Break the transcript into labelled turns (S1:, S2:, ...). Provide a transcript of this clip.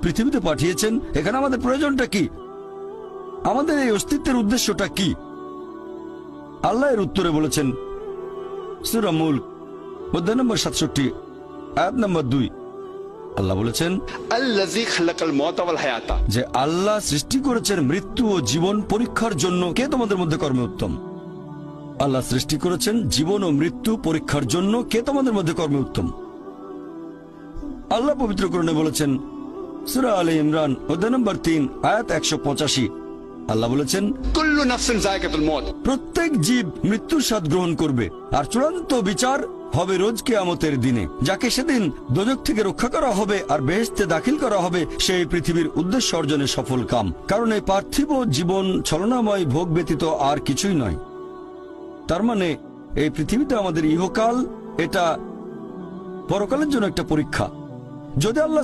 S1: পৃথিবীতে পাঠিয়েছেন, এখানে আমাদের প্রয়োজনটা কি, আমাদের এই অস্তিত্বের উদ্দেশ্যটা কি? আল্লাহ এর উত্তরে বলেছেন সূরা মুলক অধ্যায় নম্বর 67 আয়াত নম্বর 2। আল্লাহ বলেছেন
S2: আল্লাযী খালাকাল মাউতা ওয়াল হায়াতা,
S1: যে আল্লাহ সৃষ্টি করেছেন মৃত্যু ও জীবন পরীক্ষার জন্য। কে তোমাদের মধ্যে কর্মে উত্তম? আল্লাহ সৃষ্টি করেছেন জীবন ও মৃত্যু পরীক্ষার জন্য। কে তোমাদের মধ্যে কর্মে উত্তম? আল্লাহ পবিত্র কোরআনে বলেছেন সূরা আলে ইমরান অধ্যায় নম্বর 3 আয়াত 185। আল্লাহ বলেছেন
S2: কুল্লু নাফসিন যায়কাতুল মউত,
S1: প্রত্যেক জীব মৃত্যুর স্বাদ গ্রহণ করবে, আর চূড়ান্ত বিচার হবে রোজ কিয়ামতের দিনে। যাকে সেদিন দোজখ থেকে রক্ষা করা হবে আর বেহেশতে দাখিল করা হবে, সেই পৃথিবীর উদ্দেশ্য অর্জনে সফল কাম। কারণ এই পার্থিব জীবন ছলনাময় ভোগ ব্যতীত আর কিছুই নয়। তার মানে এই পৃথিবীতে আমাদের ইহকাল, এটা পরকালের জন্য একটা পরীক্ষা। যদি আল্লাহ